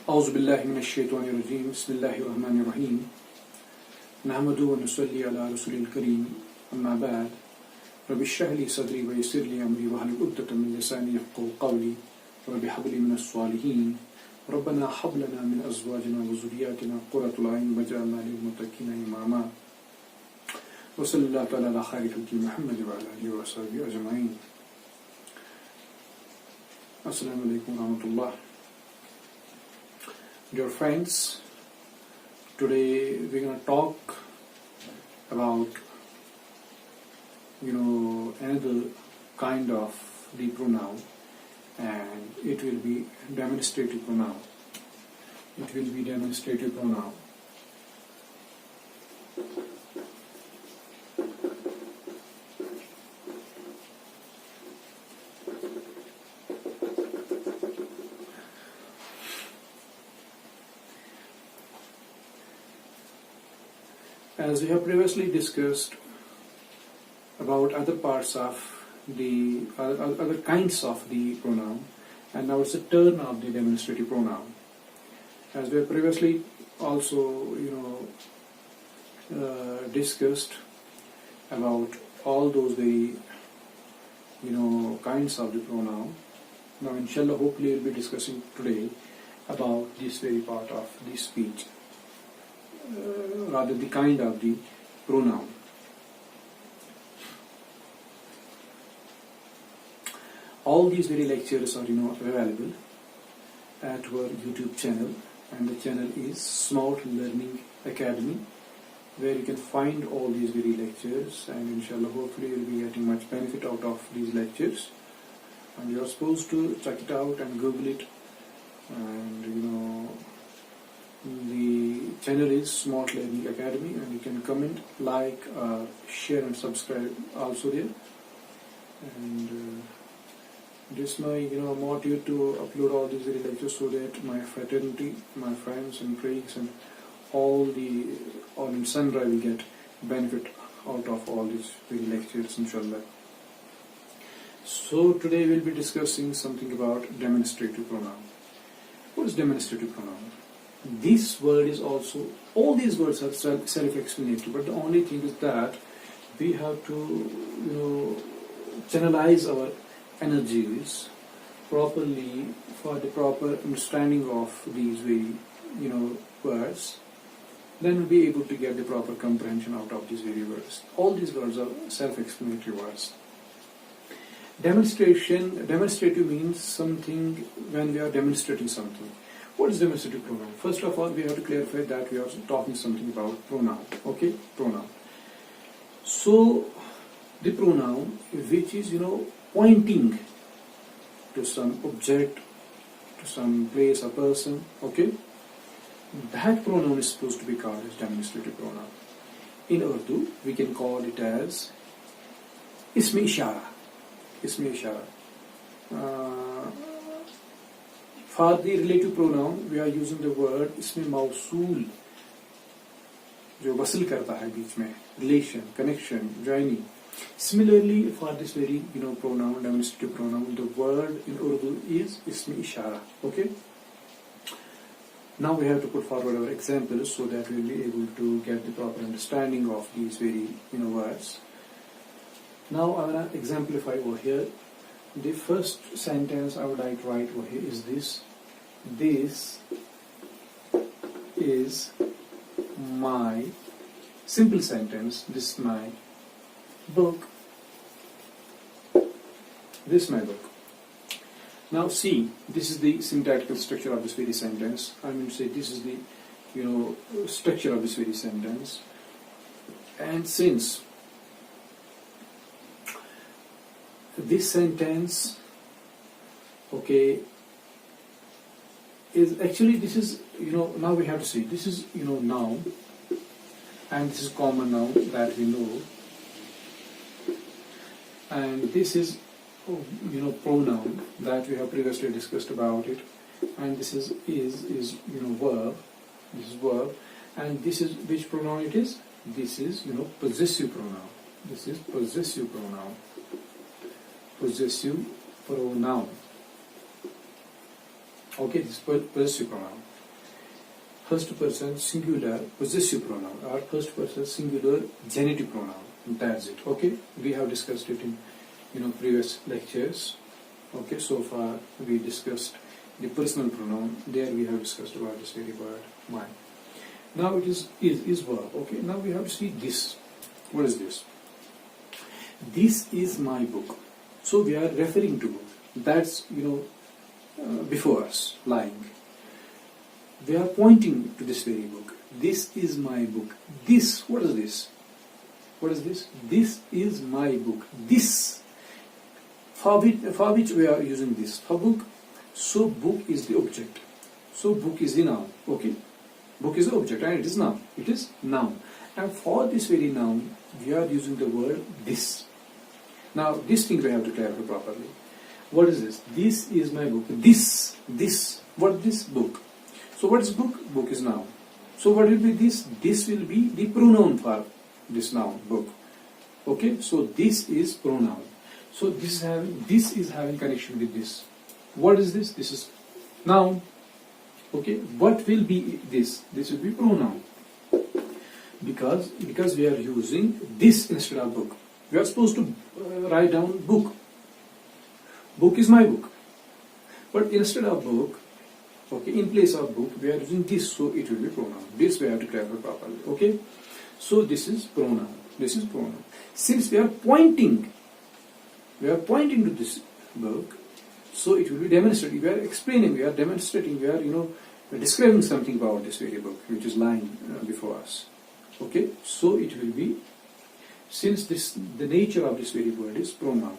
أعوذ بالله من الشيطان الرجيم بسم الله الرحمن الرحيم نحمده ونصلي على رسول الكريم أما بعد رب اشرح لي صدري ويسر لي أمري واحلل عقدة من لساني يفقهوا قولي رب هب لي من الصالحين ربنا هب لنا من أزواجنا وذرياتنا قرة العين واجعلنا للمتقين إماما وصلى الله تعالى على خير خلق محمد وعلى آله وصحبه أجمعين. Assalamu alaikum wa rahmatullah. Dear friends, today we're going to talk about another kind of the pronoun, and it will be demonstrative pronoun. It will be demonstrative pronoun. As we have previously discussed about other parts of the other kinds of the pronoun, and now it's a turn of the demonstrative pronoun. As we have previously also discussed about all those very kinds of the pronoun. Now inshallah, hopefully we'll be discussing today about this very part of the speech. Rather the kind of the pronoun. All these very lectures are available at our YouTube channel, and the channel is Smart Learning Academy, where you can find all these very lectures, and inshallah hopefully you'll be getting much benefit out of these lectures, and you're supposed to check it out and Google it, and the channel is Smart Learning Academy, and you can comment, like, share and subscribe also there. And this my motive to upload all these very lectures so that my fraternity, my friends and colleagues and all in Sandra will get benefit out of all these very lectures, inshallah. So today we'll be discussing something about demonstrative pronoun. What is demonstrative pronoun? This word is also, all these words are self-explanatory, but the only thing is that we have to channelize our energies properly for the proper understanding of these very words. Then we'll be able to get the proper comprehension out of these very words. All these words are self-explanatory words. Demonstrative means something when we are demonstrating something. What is demonstrative pronoun? First of all, we have to clarify that we are talking something about pronoun. Okay, pronoun. So the pronoun which is pointing to some object, to some place or person. Okay, that pronoun is supposed to be called as demonstrative pronoun. In Urdu, we can call it as isme ishara. Isme ishara. For the relative pronoun, we are using the word isme mausool, जो वसल करता है बीच में, relation, connection, joining. Similarly, for this very pronoun, demonstrative pronoun, the word in Urdu is isme ishara. Okay. Now we have to put forward our examples so that we will be able to get the proper understanding of these very words. Now I will exemplify over here. The first sentence I would like to write over here is this. This is my, simple sentence, this is my book. This is my book. Now see, this is the syntactical structure of this very sentence. I mean to say this is the structure of this very sentence. And since this sentence, okay, is actually, this is now we have to see, this is noun, and this is common noun that we know, and this is pronoun that we have previously discussed about it, and this is verb. This is verb, and this is which pronoun it is? This is possessive pronoun. This is possessive pronoun. Possessive pronoun. Okay, this is possessive pronoun. first person singular possessive pronoun or first person singular genitive pronoun. That's it. Okay, we have discussed it in previous lectures. Okay, so far we discussed the personal pronoun. There we have discussed about this very word my. Now it is verb. Okay, now we have to see this. What is this? This is my book. So we are referring to book. That's before us, lying. We are pointing to this very book. This is my book. This, what is this? What is this? This is my book. This. For which we are using this? For book. So book is the object. So book is the noun. Okay. Book is the object and it is noun. It is noun. And for this very noun, we are using the word this. Now this thing we have to clarify properly. What is this? This is my book. This. What is this? Book. So what is book? Book is noun. So what will be this? This will be the pronoun for this noun, book. Okay, so this is pronoun. So this is having connection with this. What is this? This is noun. Okay, what will be this? This will be pronoun. Because we are using this instead of book. We are supposed to write down book. Book is my book. But instead of book, okay, in place of book, we are using this, so it will be pronoun. This we have to clarify properly. Okay, so this is pronoun. This is pronoun. Since we are pointing to this book, so it will be demonstrative. We are explaining, we are demonstrating, we are describing something about this very book which is lying before us. Okay, so it will be, since the nature of this very word is pronoun,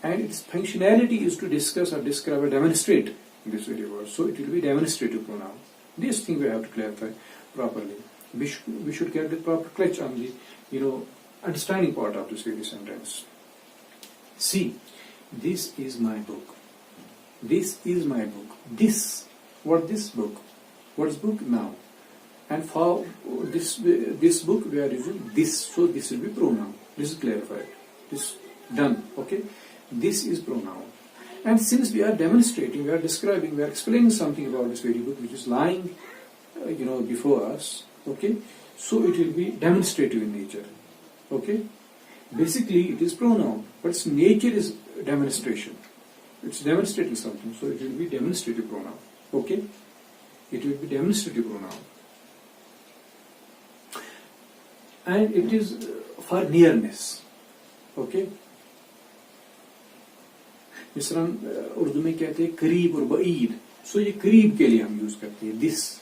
and its functionality is to discuss or describe or demonstrate this very word, so it will be demonstrative pronoun. This thing we have to clarify properly. We should get the proper clutch on the understanding part of this very sentence. See, this is my book. This is my book. This, what this book? What is book? Now. And for this book we are using this, so this will be pronoun. This is clarified. This done. Okay. This is pronoun. And since we are demonstrating, we are describing, we are explaining something about this very book which is lying, before us. Okay. So it will be demonstrative in nature. Okay. Basically, it is pronoun, but its nature is demonstration. It's demonstrating something, so it will be demonstrative pronoun. Okay. It will be demonstrative pronoun. And it is for nearness. Okay. जिस तरह उर्दू में कहते हैं करीब और बईद, सो ये करीब के लिए हम यूज करते हैं this.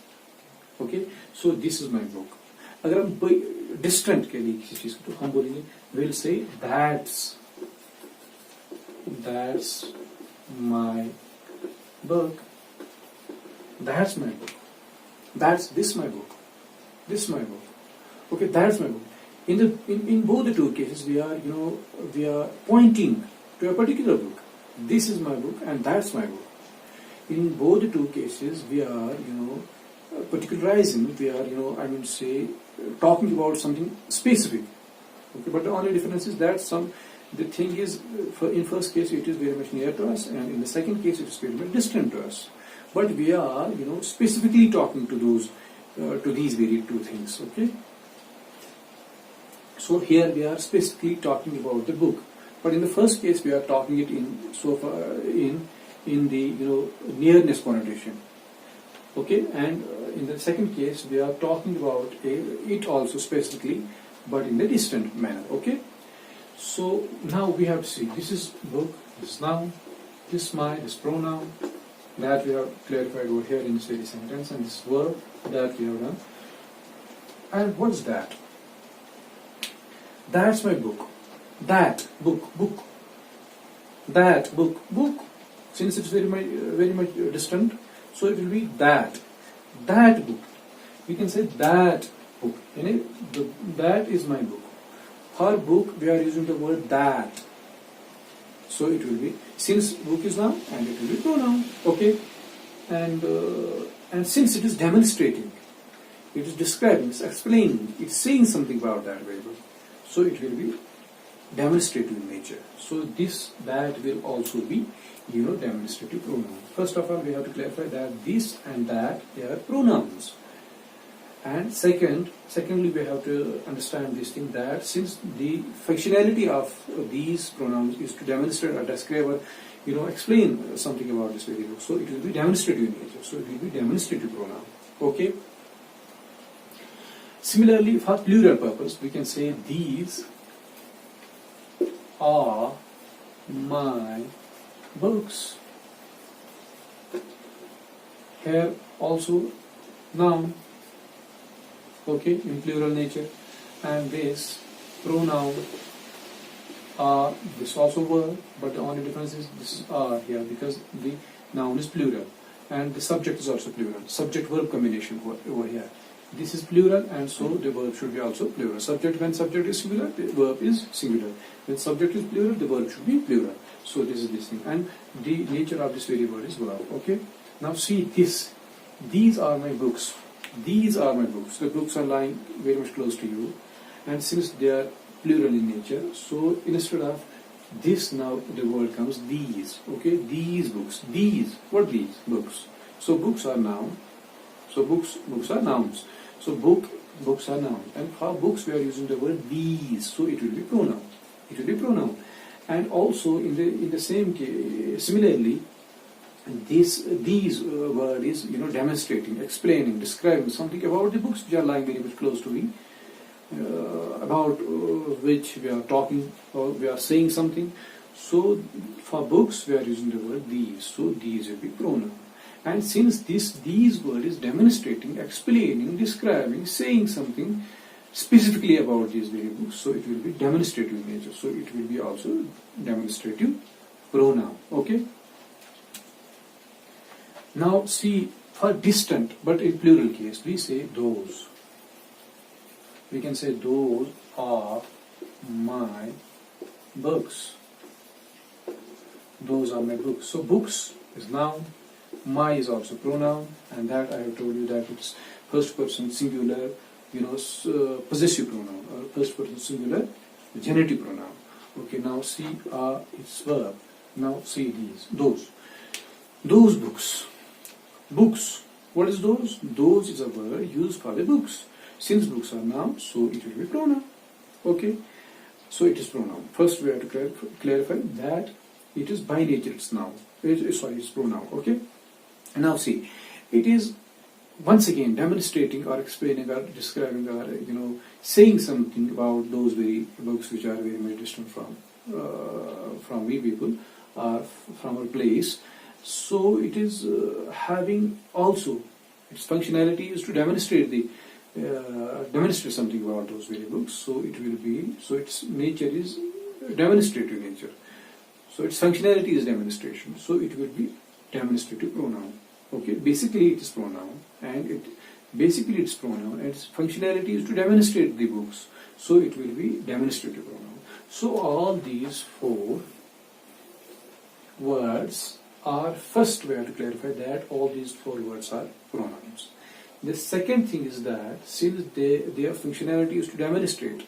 Okay, so this is my book. अगर हम डिस्टेंट के लिए किसी चीज को, तो हम बोलेंगे will say that's my book, that's my book, that's this my book, this my book. Okay, that's my book. In both the two cases, we are pointing to a particular book. This is my book, and that's my book. In both the two cases, we are particularizing. We are talking about something specific. Okay, but the only difference is that the thing is, in first case it is very much near to us, and in the second case it is very much distant to us. But we are specifically talking to those to these very two things. Okay. So here we are specifically talking about the book, but in the first case we are talking it in the nearness connotation. Okay, and in the second case we are talking about it also specifically, but in the distant manner. Okay, so now we have to see, this is book, this noun, this my, this pronoun that we have clarified over here in this very sentence, and this verb that we have done. And what is that? That's my book. That book. That book. Since it's very much distant, so it will be that. That book. We can say that book. That is my book. For book, we are using the word that. So it will be, since book is noun, and it will be pronoun. Okay, and since it is demonstrating, it is describing, it's explaining, it's saying something about that very book. So it will be demonstrative in nature. So that will also be, demonstrative pronoun. First of all, we have to clarify that this and that, they are pronouns. And secondly, we have to understand this thing, that since the functionality of these pronouns is to demonstrate or describe or explain something about this variable, so it will be demonstrative in nature. So it will be demonstrative pronoun. Okay. Similarly, for plural purpose, we can say these are my books. Here also noun. Okay, in plural nature, and this pronoun are, this also verb, but the only difference is this is are here because the noun is plural and the subject is also plural. Subject verb combination over here. This is plural, and so the verb should be also plural. Subject, when subject is singular, the verb is singular. When subject is plural, the verb should be plural. So this is this thing, and the nature of this variable is verb. Okay. Now see this. These are my books. These are my books. The books are lying very much close to you, and since they are plural in nature, so instead of this, now the word comes these. Okay, these books. These, what these? Books. So books are noun. So books are nouns. So books are nouns. And for books we are using the word these. So it will be pronoun. It will be pronoun. And also in the same case, similarly, these word is demonstrating, explaining, describing something about the books which are lying very much close to me, about which we are talking or we are saying something. So for books we are using the word these. So these will be pronoun. And since these word is demonstrating, explaining, describing, saying something specifically about these very books, so it will be demonstrative in nature. So it will be also demonstrative pronoun. Okay. Now see, for distant but in plural case, we say those. We can say those are my books. Those are my books. So books is noun, my is also pronoun, and that I have told you that it's first person singular, possessive pronoun, or first person singular genitive pronoun. Okay, now see, it's verb. Now see these, those books. Books. What is those? Those is a word used for the books. Since books are noun, so it will be pronoun. Okay. So it is pronoun. First we have to clarify that it is by nature it's noun. It's pronoun. Okay. And now see, it is once again demonstrating or explaining or describing or saying something about those very books which are very much distant from we people or from our place. So it is having also its functionality is to demonstrate something about those very books. So it will be, so its nature is demonstrative nature. So its functionality is demonstration. So it will be demonstrative pronoun. Okay, basically it is pronoun, and its functionality is to demonstrate the books. So it will be demonstrative pronoun. So all these four words are, first we have to clarify that all these four words are pronouns. The second thing is that since their functionality is to demonstrate,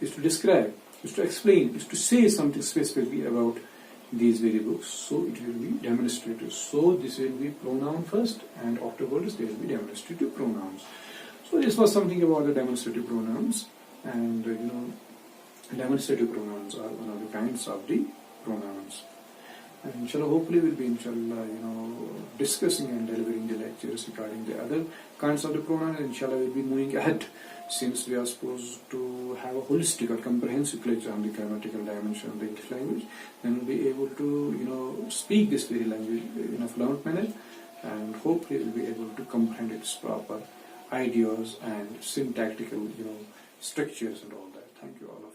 is to describe, is to explain, is to say something specifically about these very books, so it will be demonstrative. So this will be pronoun first, and afterwards there will be demonstrative pronouns. So this was something about the demonstrative pronouns, and demonstrative pronouns are one of the kinds of the pronouns. And inshallah, hopefully we'll be discussing and delivering the lectures regarding the other kinds of the pronoun. And inshallah we'll be moving ahead, since we are supposed to have a holistic or comprehensive lecture on the grammatical dimension of the English language. Then we'll be able to speak this very language in a fluent manner, and hopefully we'll be able to comprehend its proper ideas and syntactical structures and all that. Thank you all.